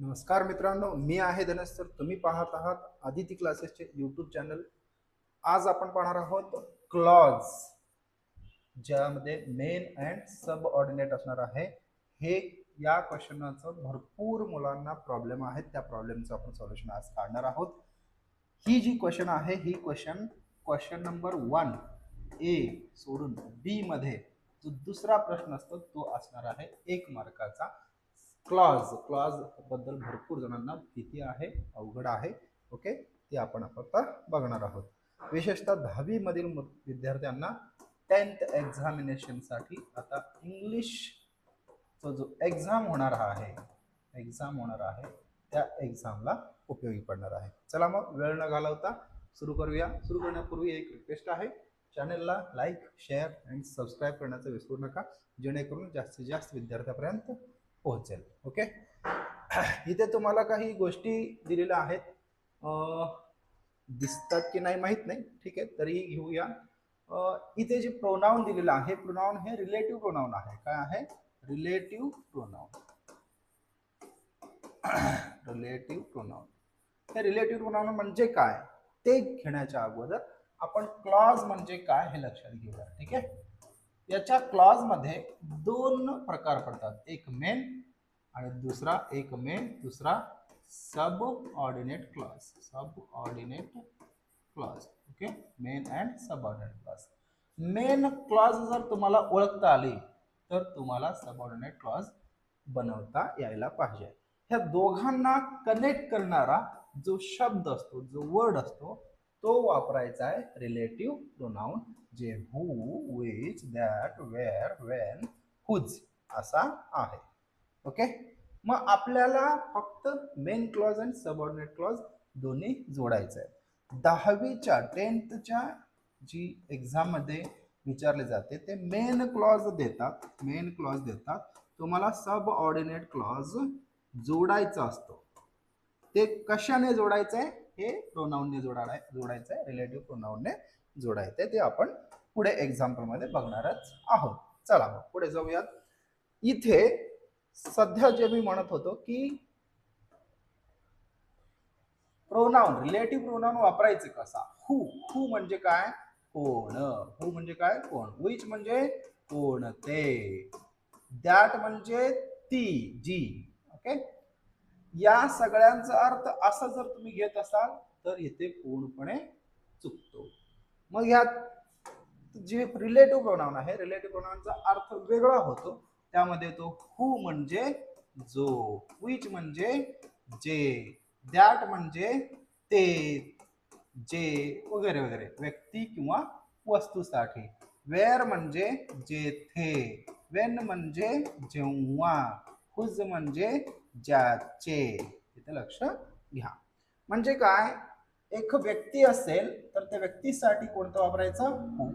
नमस्कार मित्रांनो, मी आहे धनेश सर. तुम्ही पाहत आहात आदिती क्लासेसचे यूट्यूब चॅनल. आज आपण पाहणार आहोत क्लॉज, ज्यामध्ये मेन अँड सब ऑर्डिनेट असणार आहे. हे या क्वेश्चनचं भरपूर मुलांना प्रॉब्लेम आहेत, त्या प्रॉब्लेमचं आपण सोल्युशन आज काढणार आहोत. ही जी क्वेश्चन आहे ही क्वेश्चन नंबर 1 ए सोडून बी मध्ये जो दुसरा प्रश्न असतो तो असणार आहे 1 मार्काचा. क्लॉज बद्दल भरपूर जणांना भीती आहे, अवघड आहे. ओके, ते आपण आता बघणार आहोत. विशेषतः 10वी मधील विद्यार्थ्यांना 10th एक्झामिनेशनसाठी आता इंग्लिशचा जो एक्झाम होणार आहे त्या एक्झामला उपयोगी पडणार आहे. चला मग वेळ न घालवता सुरू करूया. सुरू करण्यापूर्वी एक रिक्वेस्ट आहे, चॅनलला लाईक, शेअर आणि सबस्क्राईब करण्याचं विसरू नका, जेणेकरून जास्तीत जास्त विद्यार्थ्यापर्यंत पोहोचेल. ओके, इथे तुम्हाला काही गोष्टी दिलेल्या आहेत, दिसतात की नाही माहित नाही, ठीक आहे, तरीही घेऊया. इथे जे प्रोनाउन दिलेलं आहे, प्रोनाउन हे रिलेटिव्ह प्रोनाउन आहे. काय आहे? Relative pronoun. रिलेटिव्ह प्रोनाउन हे रिलेटिव्ह प्रोनाउन म्हणजे काय ते घेण्याच्या अगोदर आपण क्लॉज म्हणजे काय हे लक्षात घेऊया. ठीक आहे, याच्या क्लॉज मध्ये 2 प्रकार पडतात, एक मेन आणि दुसरा subordinate clause. Okay, main and subordinate clause. Main clause जर तुम्हाला ओळखता आली तर तुम्हाला सब ऑर्डिनेट क्लॉज बनवता यायला पाहिजे. ह्या दोघांना कनेक्ट करणारा जो शब्द असतो, जो वर्ड असतो, तो वापरायचा आहे रिलेटिव्ह प्रोनाउन, जे who, which, that, where, when, whose असा आहे. ओके, मग आपल्याला फक्त मेन क्लॉज आणि सबऑर्डिनेट क्लॉज दोन्ही जोडायचं आहे. 10वीच्या जी एक्झाम मध्ये विचारले जाते ते मेन क्लॉज देतात. तुम्हाला सब ऑर्डिनेट क्लॉज जोडायचा असतो. ते कशाने जोडायचं आहे? हे प्रोनाउनने जोडायचं आहे, रिलेटिव्ह प्रोनाउनने जोडायचं आहे. ते आपण पुढे एक्झाम्पल मध्ये बघणारच आहोत. चला मग पुढे जाऊयात. इथे सध्या जे मी म्हणत होतो की प्रोनाउन, रिलेटिव्ह प्रोनाउन वापरायचे कसा. हू म्हणजे काय? कोण. हू म्हणजे काय? कोण. विच म्हणजे कोणते. दॅट म्हणजे ती, जी. ओके, या सगळ्यांचा अर्थ असा जर तुम्ही घेत असाल तर इथे पूर्णपणे चुकतो. मग यात जे रिलेटिव्ह प्रोनाउन आहे, रिलेटिव्ह प्रोनाउनचा अर्थ वेगळा होतो. त्यामध्ये तो हू म्हणजे जो, विच म्हणजे जे, दॅट म्हणजे ते, जे, वगैरे वगैरे, व्यक्ती किंवा वस्तूसाठी. वेअर म्हणजे जेथे, वेन म्हणजे जेव्हा, हुज म्हणजे ज्याचे. इथे लक्ष घ्या. म्हणजे काय, एक व्यक्ती असेल तर त्या व्यक्तीसाठी कोणतं वापरायचं? हू.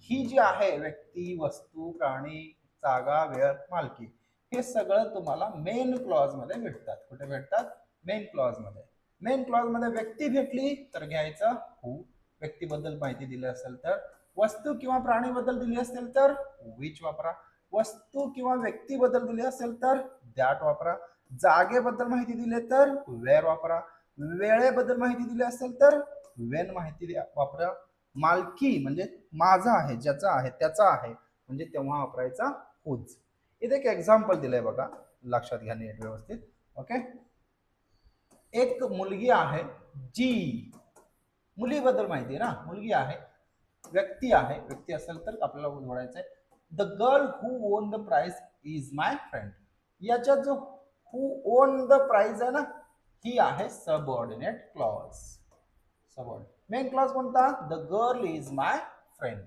ही जी आहे व्यक्ती, वस्तू, प्राणी, जागा, वेळ, मालकी, हे सगळं तुम्हाला मेन क्लॉज मध्ये भेटतात. कुठे भेटतात? मेन क्लॉज मध्ये. मेन क्लॉज मध्ये व्यक्ती भेटली तर घ्यायचं हू, व्यक्तीबद्दल माहिती दिली असेल तर. वस्तू किंवा प्राणीबद्दल दिली असेल तर विच वापरा. वस्तू किंवा व्यक्तीबद्दल दिली असेल तर दॅट वापरा. जागेबद्दल माहिती दिली तर वेअर वापरा. वेळेबद्दल माहिती दिली असेल तर वेन माहिती वापरा. मालकी म्हणजे माझा आहे, ज्याचा आहे, त्याचा आहे, म्हणजे तेव्हा वापरायचा हुज. इथे एक एक्झाम्पल दिलंय बघा, लक्षात घ्या नीट व्यवस्थित. ओके, एक मुलगी आहे जी, मुलीबद्दल माहिती आहे ना, मुलगी आहे. व्यक्ती आहे, व्यक्ती असेल तर आपल्याला जोडायचं आहे the girl who won the prize is my friend. याच्यात जो हू ओन द प्राइज आहे ना, ही आहे subordinate clause. Subordinate. Main clause कोणता? The girl is my friend.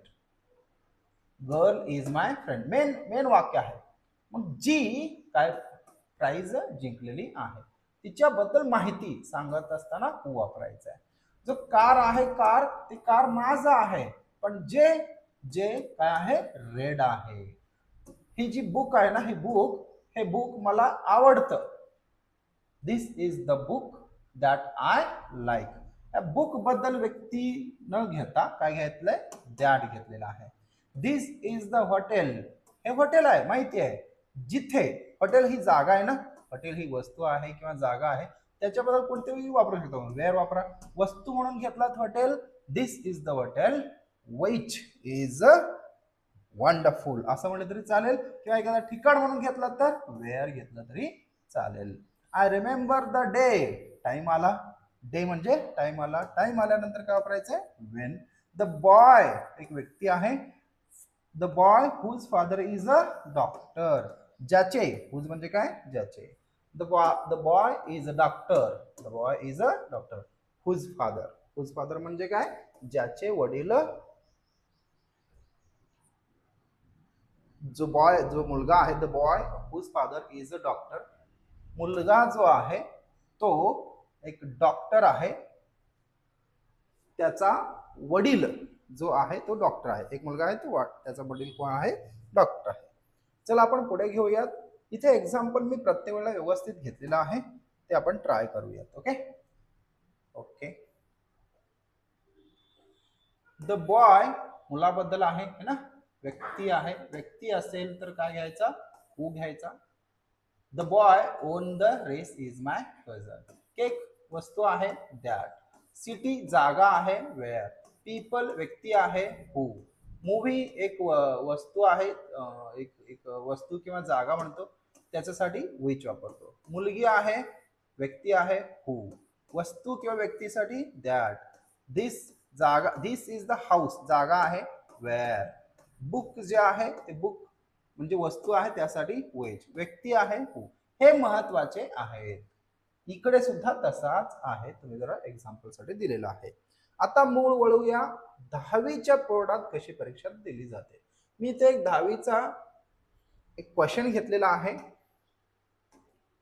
Girl is my friend मेन वाक्य आहे. मग जी काय, प्राइज जिंकलेली आहे, तिच्याबद्दल माहिती सांगत असताना हू वापरायचा आहे. जो कार आहे, ती कार माझा आहे, पण जे काय आहे? रेड आहे. ही जी बुक आहे ना, हे बुक मला आवडतं. This is the book that I like. या बुक बद्दल व्यक्ती न घेता काय घेतलंय? दॅट घेतलेला आहे. This is the hotel. हे हॉटेल आहे, माहिती आहे. जिथे, हॉटेल ही जागा आहे ना, हॉटेल ही वस्तू आहे किंवा जागा आहे, त्याच्याबद्दल कोणतेही वापरू शकतो. वेअर वापरा. वस्तू म्हणून घेतलात hotel, this is the hotel which is wonderful असं म्हणलं तरी चालेल, किंवा एखादा ठिकाण म्हणून घेतला तर वेअर घेतलं तरी चालेल. I remember the day, time आला. डे म्हणजे टाइम आला. टाइम आल्यानंतर काय वापरायचंय? वेन. द बॉय एक व्यक्ती आहे. The boy whose father is a doctor. ज्याचे, हुज म्हणजे काय? ज्याचे. The boy is a doctor. The boy is a doctor. Whose father. Whose father म्हणजे काय? ज्याचे वडील. जो मुलगा आहे, the boy whose father is a doctor. मुलगा जो आहे तो एक डॉक्टर आहे. त्याचा वडील जो आहे तो डॉक्टर आहे. एक मुलगा आहे तो, त्याचा वडील कोण आहे? डॉक्टर आहे. चला आपण पुढे घेऊयात. इथे एक्झाम्पल मी प्रत्येक वेळेला व्यवस्थित घेतलेलं आहे, ते आपण ट्राय करूयात. Okay okay. द बॉय मुलाबद्दल आहे ना, व्यक्ती आहे. व्यक्ती असेल तर काय घ्यायचा? हू घ्यायचा. The boy won the race is my cousin. Cake वस्तू आहे, दॅट. सिटी जागा आहे, वेअर. पीपल व्यक्ती आहे, हू. मूव्ही एक वस्तू आहे, एक वस्तू किंवा जागा म्हणतो, त्याच्यासाठी विच वापरतो. मुलगी आहे, व्यक्ती आहे, हू. वस्तू किंवा व्यक्तीसाठी दॅट. दिस जागा, दिस इज द हाऊस जागा आहे, वेअर. बुक जे आहे ते बुक म्हणजे वस्तू आहे, त्यासाठी विच. व्यक्ती आहे, हू. हे महत्वाचे आहेत. इकडे सुद्धा तसाच आहे, तुम्ही जरा एक्झाम्पल साठी दिलेला आहे. आता मूळ वळूया. 10वीच्या बोर्डात कशी परीक्षा दिली जाते. मी इथे एक 10वीचा एक क्वेश्चन घेतलेला आहे.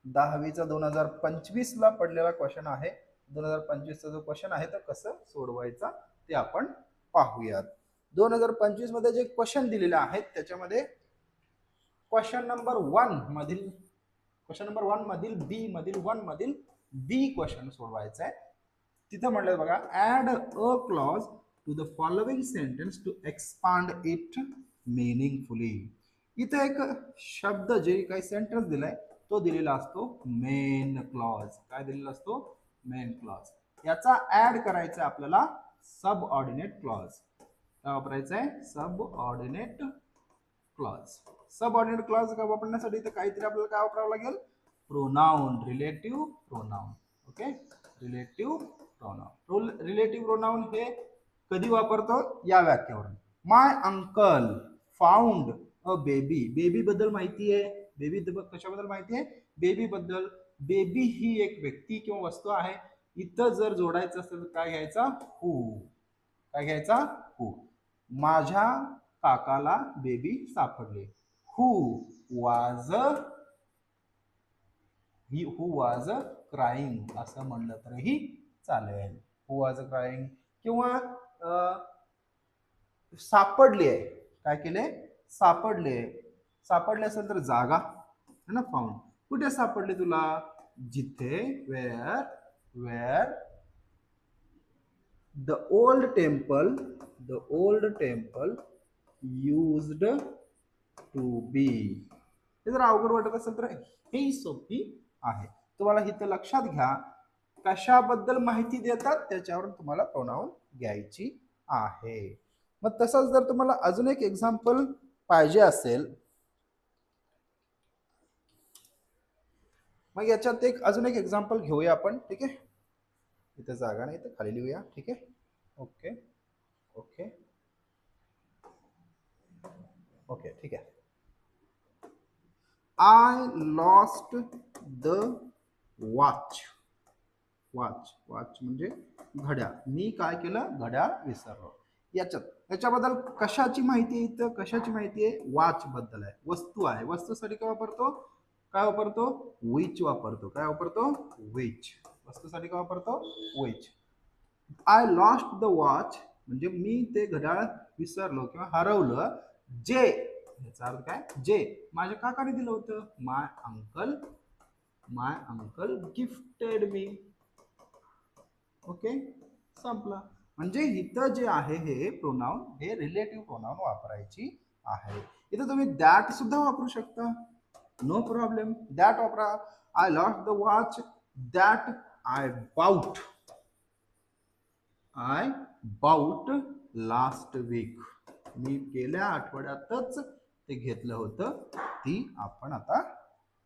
10वीचा 2025 ला पडलेला क्वेश्चन आहे. 2025 चा जो क्वेश्चन आहे तो कसं सोडवायचा ते आपण पाहूयात. 2025 मध्ये जे क्वेश्चन दिलेले आहेत त्याच्यामध्ये क्वेश्चन नंबर 1 मधील बी मधील 1 मधील बी क्वेश्चन सोडवायचा आहे. तिथे म्हटलं बघा, add a clause to the following sentence to expand it meaningfully. इथे एक शब्द जे काही सेंटेन्स दिलाय तो दिलेला असतो मेन क्लॉज. काय दिलेला असतो? Main clause. याचा ऍड करायचा आपल्याला सब ऑर्डिनेट क्लॉज. काय वापरायचं आहे? Subordinate clause. Subordinate clause वापरण्यासाठी इथे काहीतरी आपल्याला काय वापरावं लागेल? Pronoun, relative pronoun. Okay, relative pronoun. Relative pronoun हे कधी वापरतो? या वाक्यावरून. My uncle found a baby. Baby बद्दल माहिती आहे. बेबी कशाबद्दल माहिती आहे? बेबी बद्दल. बेबी ही एक व्यक्ती किंवा वस्तू आहे. इथं जर जोडायचं असेल तर काय घ्यायचा? हू. काय घ्यायचा? हू. माझ्या काकाला बेबी सापडले. हू वाज क्राईंग असं म्हणलं तरीही चालेल. Who was crying. किंवा सापडले आहे. काय केले? सापडले. सापडले असेल तर जागा है ना, फाउंड. कुठे सापडले तुला? जिथे, where the old temple used to be. हे जर अवघड वाटत असेल तर ही सोपी आहे. तुम्हाला इथं लक्षात घ्या, कशाबद्दल माहिती देतात त्याच्यावरून तुम्हाला प्रोनाउन घ्यायची आहे. मग तसंच जर तुम्हाला अजून एक एक्झाम्पल पाहिजे असेल, मग याच्यात अजून एक एक्झाम्पल घेऊया आपण. ठीक आहे, इथे जागा नाही तर खाली लिहूया. ठीक आहे, ओके ओके ओके ठीक आहे. I lost the watch. Watch म्हणजे घड्याळ. मी काय केलं? घड्याळ विसरलो. याच्याबद्दल कशाची माहिती आहे? कशाची माहिती आहे? वॉच बद्दल आहे. वस्तू आहे. वस्तूसाठी काय वापरतो? विच वापरतो. काय वापरतो? विच. वस्तूसाठी काय वापरतो? Which. I lost the watch म्हणजे मी ते घड्याळ विसरलो किंवा हरवलं. जे, याचा अर्थ काय? जे माझ्या काकाने दिलं होतं. माय अंकल गिफ्टेड मी. ओके, संपला. म्हणजे इथं जे आहे हे प्रोनाउन, हे रिलेटिव्ह प्रोनाउन वापरायची आहे. इथं तुम्ही दॅट सुद्धा वापरू शकता. No problem. दॅट वापरा. I lost the watch that I bought. I bought last week. मी गेल्या आठवड्यातच ते घेतलं होतं. ती आपण आता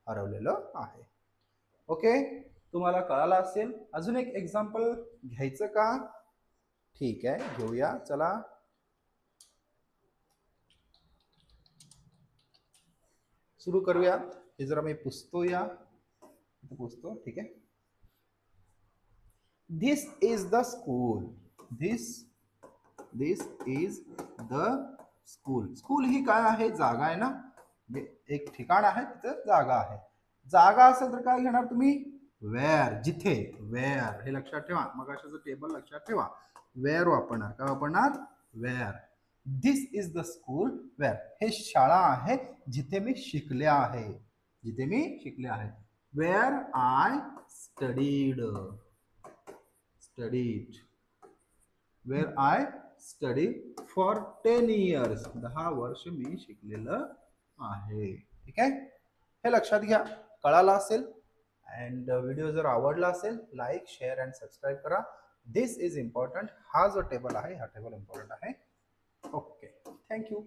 हरवलेलं आहे. ओके, तुम्हाला कळालं असेल. अजून एक एक्झाम्पल घ्यायचं का? ठीक आहे, घेऊया. चला, सुरू करूया. हे जरा मी पुसतो, या पुसतो. ठीक आहे. This is the school. This is the school. School ही काय आहे? जागा आहे ना, एक ठिकाण आहे, तिथं जागा आहे. जागा असेल तर काय घेणार तुम्ही? वेअर. जिथे. वेअर हे लक्षात ठेवा. मग अशाचं टेबल लक्षात ठेवा. वेअर वापरणार. काय वापरणार? Where. This is the school where. हे शाळा आहे जिथे मी शिकले आहे. जिथे मी शिकले आहे. Wear I studied. Wear I study for 10 years. 10 वर्ष मी शिकलेलं आहे. ठीक आहे, हे लक्षात घ्या. कळालं असेल. अँड व्हिडिओ जर आवडला असेल, लाईक, शेअर अँड सबस्क्राईब करा. दिस इज इम्पॉर्टंट. हा जो टेबल आहे, हा टेबल इम्पॉर्टंट आहे. Okay, thank you.